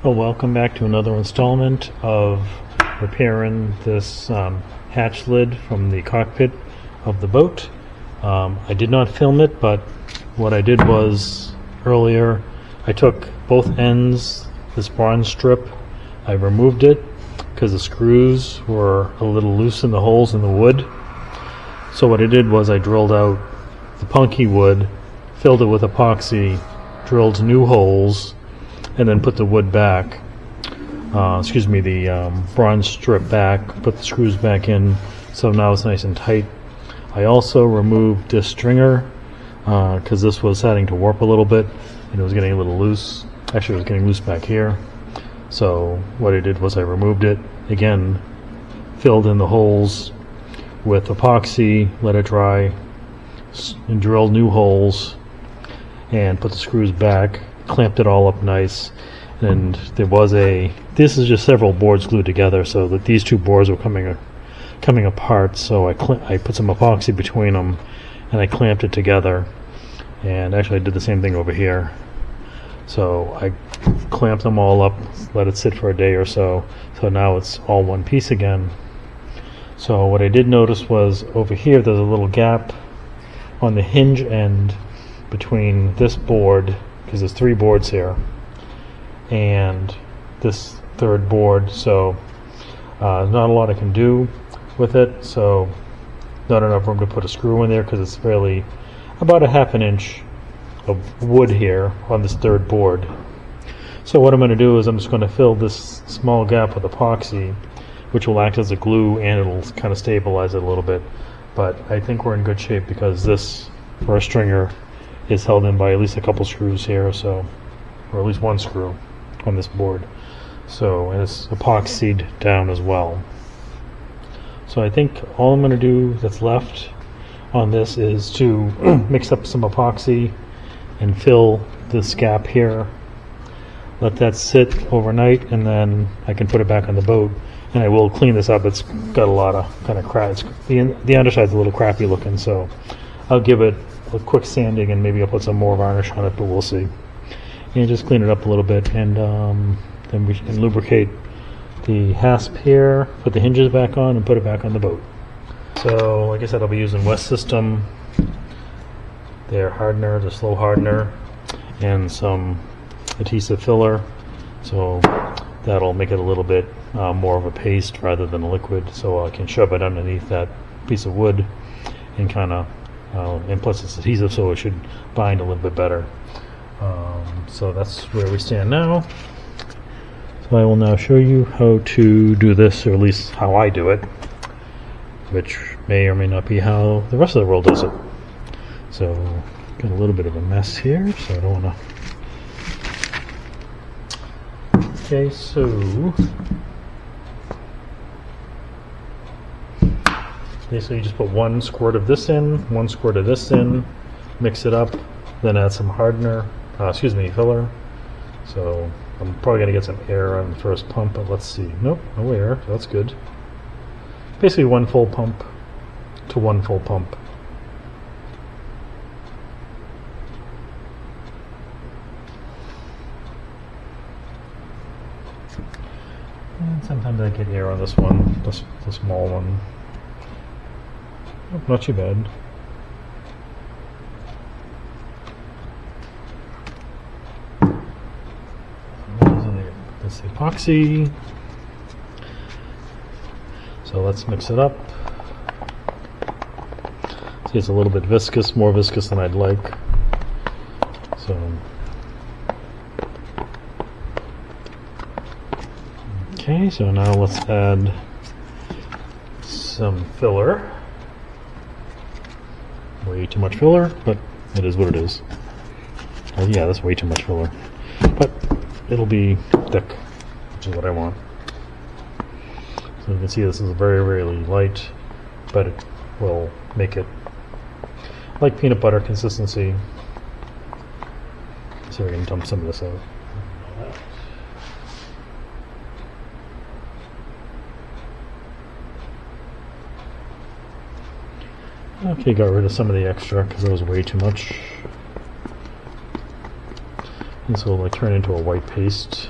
Well, welcome back to another installment of repairing this hatch lid from the cockpit of the boat. I did not film it, but what I did was earlier I took both ends, this bronze strip, I removed it because the screws were a little loose in the holes in the wood. So what I did was I drilled out the punky wood, filled it with epoxy, drilled new holes, and then put the wood back, the bronze strip back, put the screws back in, so now it's nice and tight. I also removed this stringer because this was starting to warp a little bit and it was getting a little loose. Actually, it was getting loose back here. So what I did was I removed it, again, filled in the holes with epoxy, let it dry, and drilled new holes, and put the screws back, clamped it all up nice. And there was this is just several boards glued together, so that these two boards were coming apart, so I put some epoxy between them and I clamped it together. And actually I did the same thing over here, so I clamped them all up, let it sit for a day or so, so now it's all one piece again. So what I did notice was over here there's a little gap on the hinge end between this board, because there's three boards here, and this third board, so not a lot I can do with it, so not enough room to put a screw in there because it's barely about a half an inch of wood here on this third board. So what I'm going to do is I'm just going to fill this small gap with epoxy, which will act as a glue and it'll kind of stabilize it a little bit. But I think we're in good shape because this first stringer is held in by at least a couple screws here, so, or at least one screw on this board. So, and it's epoxied down as well. So I think all I'm going to do that's left on this is to mix up some epoxy and fill this gap here, let that sit overnight, and then I can put it back on the boat. And I will clean this up. It's got a lot of kind of cracks. The underside's a little crappy looking, so I'll give it a quick sanding and maybe I'll put some more varnish on it, but we'll see. And just clean it up a little bit, and then we can lubricate the hasp here, put the hinges back on, and put it back on the boat. So like I said, I'll be using West System, their hardener, the slow hardener, and some adhesive filler. So that'll make it a little bit more of a paste rather than a liquid, so I can shove it underneath that piece of wood and kind of, and plus it's adhesive, so it should bind a little bit better. So that's where we stand now. So I will now show you how to do this, or at least how I do it, which may or may not be how the rest of the world does it. So got a little bit of a mess here, so I don't want to. Okay, so basically you just put one squirt of this in, one squirt of this in, mix it up, then add some hardener, filler. So I'm probably going to get some air on the first pump, but let's see. Nope, no air, so that's good. Basically one full pump to one full pump. And sometimes I get air on this one, the small one. Oh, not too bad. That's the epoxy. So let's mix it up. See, it's a little bit viscous, more viscous than I'd like. So okay, so now let's add some filler. Way too much filler, but it is what it is. Oh yeah, that's way too much filler. But it'll be thick, which is what I want. So you can see this is very, very light, but it will make it like peanut butter consistency. So we're going to dump some of this out. Okay, got rid of some of the extra because it was way too much. And so it'll like turn into a white paste.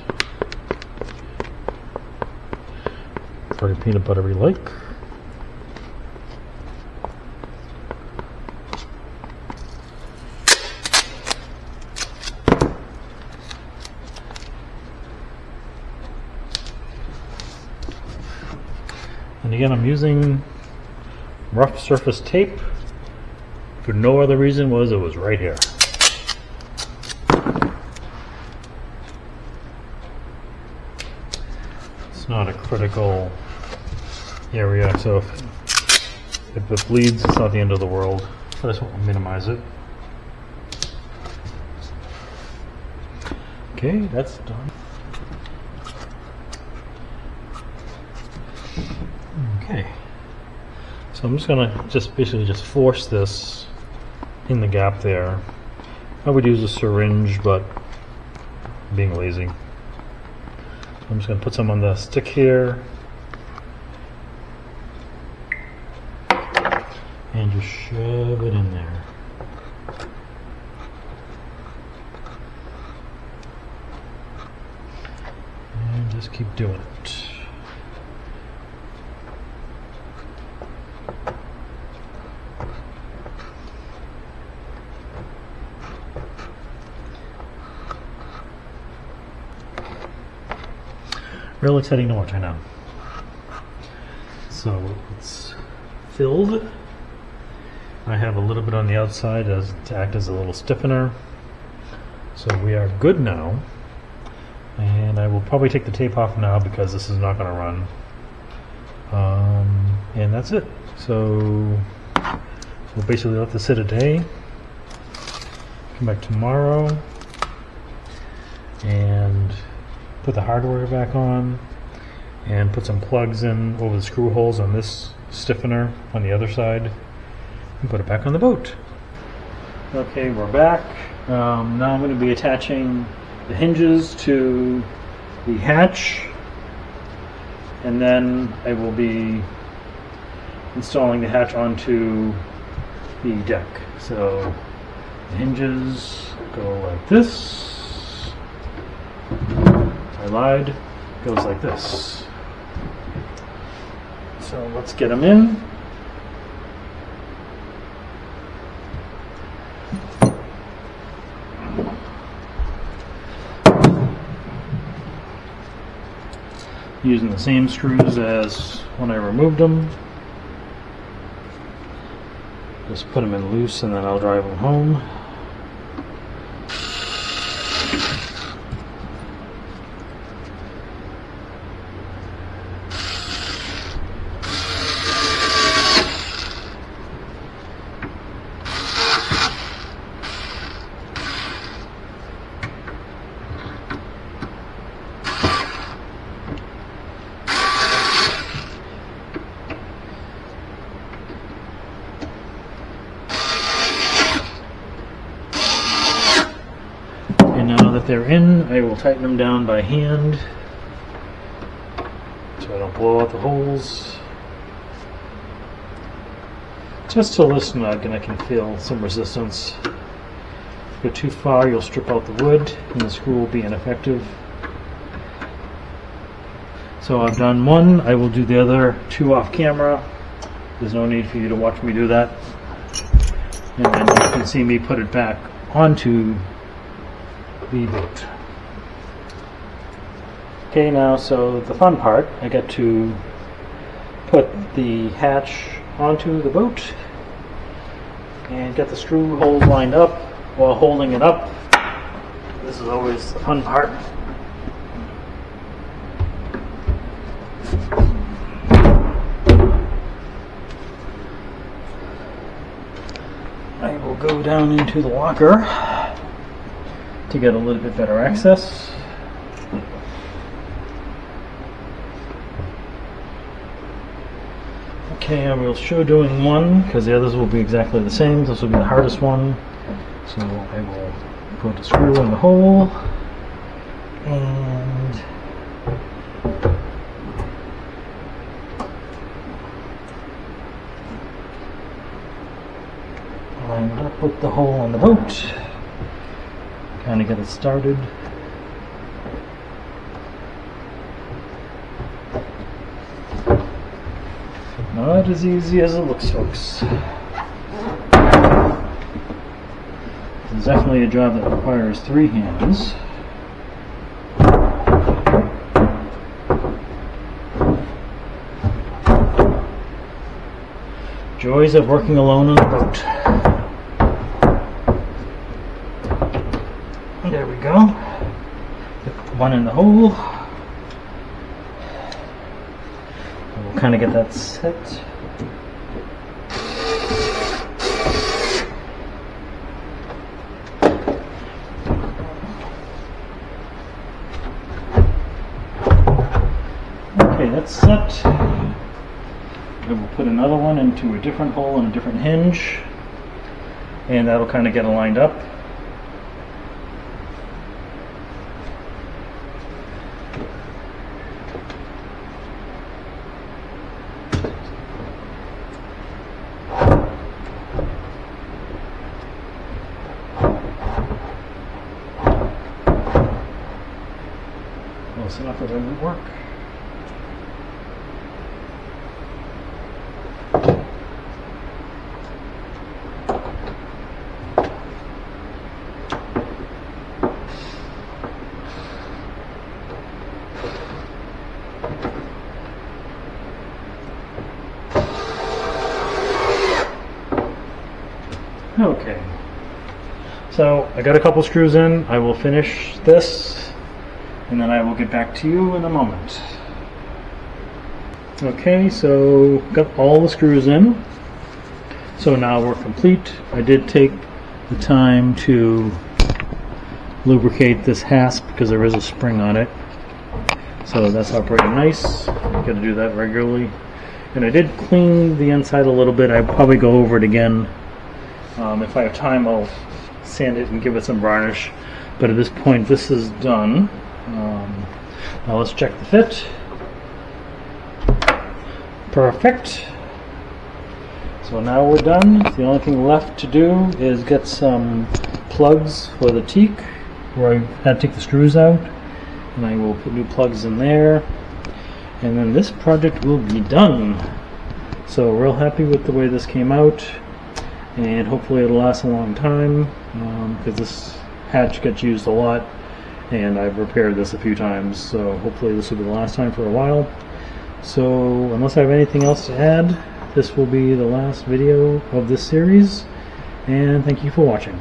very peanut buttery like. And again, I'm using rough surface tape for no other reason was it was right here. It's not a critical area, so if it bleeds, it's not the end of the world. I just want to minimize it. Okay, that's done. Okay, so I'm just gonna basically force this in the gap there. I would use a syringe, but I'm being lazy. I'm just gonna put some on the stick here and just shove it in there. And just keep doing it. Real exciting to watch right now. So it's filled. I have a little bit on the outside to act as a little stiffener. So we are good now. And I will probably take the tape off now because this is not going to run. And that's it. So we'll basically let this sit a day. Come back tomorrow and put the hardware back on and put some plugs in over the screw holes on this stiffener on the other side and put it back on the boat. Okay, we're back. Now I'm going to be attaching the hinges to the hatch, and then I will be installing the hatch onto the deck. So the hinges go like this. I lied, goes like this. So let's get them in. Using the same screws as when I removed them. Just put them in loose and then I'll drive them home. Now that they're in, I will tighten them down by hand so I don't blow out the holes. Just till this snug and I can feel some resistance. If you go too far, you'll strip out the wood and the screw will be ineffective. So I've done one, I will do the other two off camera. There's no need for you to watch me do that. And then you can see me put it back onto the boat. Okay, now so the fun part, I get to put the hatch onto the boat and get the screw holes lined up while holding it up. This is always the fun part. I will go down into the locker to get a little bit better access. Okay, I will show doing one because the others will be exactly the same. This will be the hardest one. So I will put a screw in the hole and line it up with the hole on the boat. Kind of get it started. Not as easy as it looks, folks. It's definitely a job that requires 3 hands. Joys of working alone on a boat. There we go. Put one in the hole. And we'll kind of get that set. Okay, that's set. And we'll put another one into a different hole and a different hinge, and that'll kind of get it lined up. Close enough that it won't work. Okay, so I got a couple screws in. I will finish this and then I will get back to you in a moment. Okay, so got all the screws in, so now we're complete. I did take the time to lubricate this hasp because there is a spring on it, so that's operating nice. Got to do that regularly. And I did clean the inside a little bit. I'll probably go over it again. If I have time, I'll sand it and give it some varnish. But at this point, this is done. Now let's check the fit. Perfect. So now we're done. The only thing left to do is get some plugs for the Teak, where I had to take the screws out. And I will put new plugs in there. And then this project will be done. So real happy with the way this came out. And hopefully it'll last a long time, because this hatch gets used a lot and I've repaired this a few times, so hopefully this will be the last time for a while. So unless I have anything else to add, this will be the last video of this series, and thank you for watching.